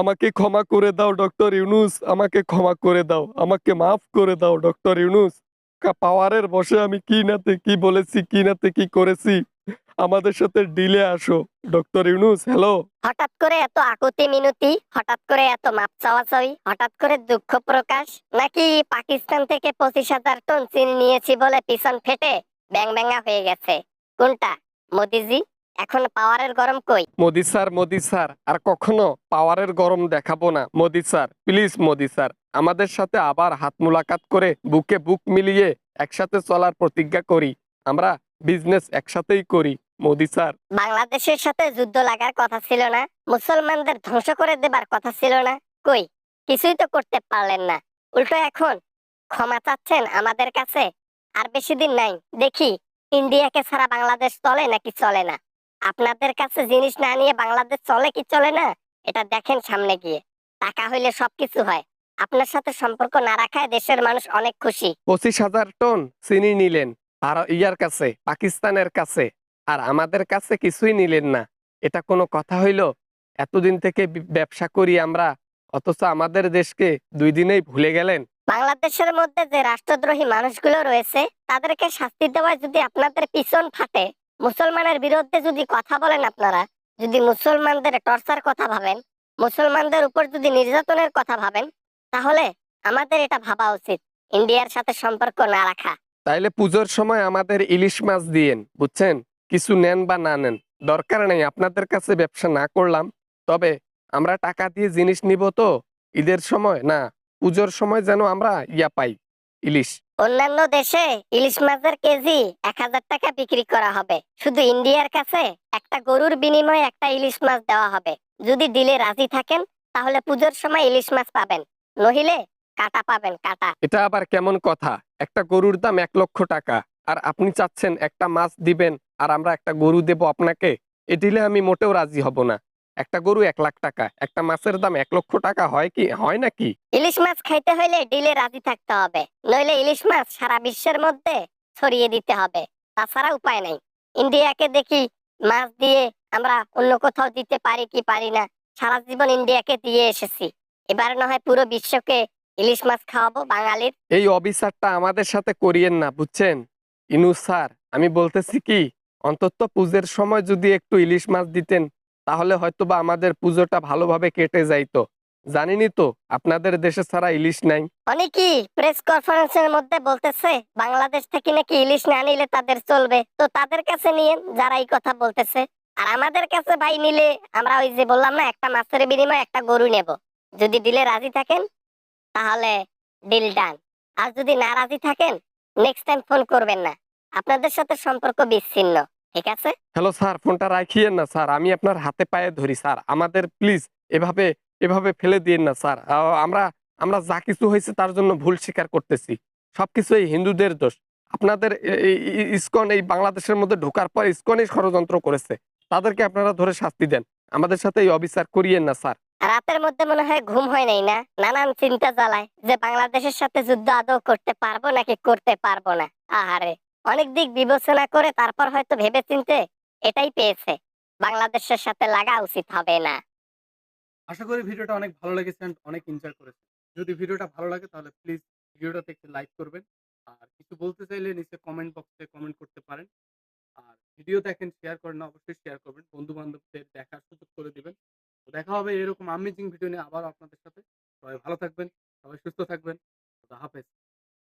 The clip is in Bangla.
আমাকে ক্ষমা করে দাও ডক্টর ইউনুস, আমাকে ক্ষমা করে দাও, আমাকে মাফ করে দাও ডক্টর ইউনুস। পাওয়ারের বসে আমি কি নাতে কি বলেছি, কি নাতে কি করেছি। আমাদের সাথে ডিলে আসো ডক্টর ইউনুস। হ্যালো। হঠাৎ করে এত আকুতি মিনতি, হঠাৎ করে এত মাপ চাওয়াচাওয়ি, হঠাৎ করে দুঃখ প্রকাশ, নাকি পাকিস্তান থেকে 25,000 টন চিনি নিয়েছি বলে পিছন ফেটে ব্যাং ব্যাঙা হয়ে গেছে? কোনটা মোদিজি? এখন পাওয়ারের গরম কই? মোদি স্যার, মোদি স্যার, আর কখনো পাওয়ারের গরম দেখাবো না। Modi sir, please Modi sir, আমাদের সাথে আবার হাত মুলাকাত করে বুকে বুক মিলিয়ে একসাথে চলার প্রতিজ্ঞা করি। আমরা বিজনেস একসাথেই করি মোদি স্যার। বাংলাদেশের সাথে যুদ্ধ লাগার কথা ছিল না? মুসলমানদের ধ্বংস করে দেবার কথা ছিল না? কই, কিছুই তো করতে পারলেন না। উল্টো এখন ক্ষমা চাচ্ছেন আমাদের কাছে। আর বেশি দিন নাই, দেখি ইন্ডিয়াকে ছাড়া বাংলাদেশ চলে নাকি চলে না। আপনাদের কাছে জিনিস না নিয়ে বাংলাদেশ চলে কি চলে না, এটা দেখেন সামনে গিয়ে। টাকা হইলে সবকিছু হয়। আপনার সাথে সম্পর্ক না রাখায় দেশের মানুষ অনেক খুশি। 25,000 টন চিনি নিলেন আর ইয়ার কাছে, পাকিস্তানের কাছে, আর আমাদের কাছে কিছুই নিলেন না। এটা কোনো কথা হইল? এতদিন থেকে ব্যবসা করি আমরা, অথচ আমাদের দেশকে 2 দিনেই ভুলে গেলেন। বাংলাদেশের মধ্যে যে রাষ্ট্রদ্রোহী মানুষগুলো রয়েছে, তাদেরকে শাস্তি দেওয়ায় যদি আপনাদের পিছন ফাটে, মুসলমানের বিরুদ্ধে যদি কথা বলেন আপনারা, যদি মুসলমানদের টর্চার কথা ভাবেন, মুসলমানদের উপর যদি নির্যাতনের কথা ভাবেন, তাহলে আমাদের এটা ভাবা উচিত ইন্ডিয়ার সাথে সম্পর্ক না রাখা। তাইলে পুজোর সময় আমাদের ইলিশ মাছ দিয়েন, বুঝছেন? কিছু নেন বা না নেন, দরকার নেই। আপনাদের কাছে ব্যবসা না করলাম, তবে আমরা টাকা দিয়ে জিনিস নিব তো ঈদের সময় না, পুজোর সময় যেন আমরা পাই, ইলিশ। অন্যান্য দেশে ইলিশ মাছের কেজি 1,000 টাকা বিক্রি করা হবে, শুধু ইন্ডিয়ার কাছে একটা গরুর বিনিময়ে একটা ইলিশ মাছ দেওয়া হবে। যদি দিলে রাজি থাকেন, তাহলে পুজোর সময় ইলিশ মাছ পাবেন, নহিলে কাটা পাবেন, কাটা। এটা আবার কেমন কথা? একটা গরুর দাম 1 লক্ষ টাকা, আর আপনি চাচ্ছেন একটা মাছ দিবেন আর আমরা একটা গরু দেব আপনাকে? এ দিলে আমি মোটেও রাজি হব না। একটা গরু 1 লাখ টাকা, একটা মাছের দাম 1 লক্ষ টাকা, হয় কি হয় নাকি? ইলিশ মাছ খাইতে হইলে ডিলে রাজি থাকতে হবে, নইলে ইলিশ মাছ সারা বিশ্বের মধ্যে ছড়িয়ে দিতে হবে। তাছাড়া উপায় নাই। ইন্ডিয়াকে দেখি মাছ দিয়ে আমরা অন্য কোথাও দিতে পারি কি পারি না। সারা জীবন ইন্ডিয়াকে দিয়ে এসেছি, এবার না হয় পুরো বিশ্বকে ইলিশ মাছ খাওয়াবো বাঙালির। এই অবিচারটা আমাদের সাথে করিয়েন না, বুঝছেন ইনু স্যার? আমি বলতেছি কি, অন্তত পুজোর সময় যদি একটু ইলিশ মাছ দিতেন, তাহলে হয়তোবা আমাদের পুজোটা ভালোভাবে কেটে যাইতো। জানিনি তো আপনাদের দেশে ছাড়া ইলিশ নাই। অনেকেই প্রেস কনফারেন্সের মধ্যে বলতেছে বাংলাদেশ থেকে নাকি ইলিশ না নিলে তাদের চলবে, তো তাদের কাছে নিয়েন যারা এই কথা বলতেছে। আর আমাদের কাছে ভাই নিলে, আমরা ওই যে বললাম না, একটা মাছের বিনিময়ে একটা গরু নেব। যদি দিলে রাজি থাকেন, তাহলে ডিল ডান। আর যদি না রাজি থাকেন, নেক্সট টাইম ফোন করবেন না, আপনাদের সাথে সম্পর্ক বিচ্ছিন্ন। ঠিক আছে? হ্যালো স্যার, ফোনটা রাখিয়েন না স্যার, আমি আপনার হাতে পায়ে ধরি স্যার, আমাদের প্লিজ এভাবে এভাবে ফেলে দিয়েন না স্যার। আমরা আমরা যা কিছু হয়েছে তার জন্য ভুল স্বীকার করতেছি। সবকিছু এই হিন্দুদের দোষ। আপনাদের ইসকন এই বাংলাদেশের মধ্যে ঢোকার পর ইসকনই ষড়যন্ত্র করেছে, তাদেরকে আপনারা ধরে শাস্তি দেন। আমাদের সাথে এই অবিচার করিয়েন না স্যার। রাতের মধ্যে মনে হয় ঘুম হয় নাই না? নানান চিন্তা জ্বালায় যে বাংলাদেশের সাথে যুদ্ধ আদৌ করতে পারবো নাকি করতে পারবো না। আহারে, অনেক দিক বিবেচনা করে তারপর হয়তো ভেবেচিন্তে এটাই পেয়েছে, বাংলাদেশের সাথে লাগা উচিত হবে না। আশা করি ভিডিওটা অনেক ভালো লেগেছে and অনেক এনজয় করেছেন। যদি ভিডিওটা ভালো লাগে তাহলে প্লিজ ভিডিওটাতে একটি লাইক করবেন। আর কিছু বলতে চাইলে নিচে কমেন্ট বক্সে কমেন্ট করতে পারেন। আর ভিডিও দেখেন, শেয়ার করেন না, অবশ্যই শেয়ার করবেন। বন্ধু-বান্ধবদের দেখার সুযোগ করে দিবেন। তো দেখা হবে এরকম অ্যামেজিং ভিডিও নিয়ে আবারও আপনাদের সাথে। সবাই ভালো থাকবেন, সবাই সুস্থ থাকবেন। খোদা হাফেজ।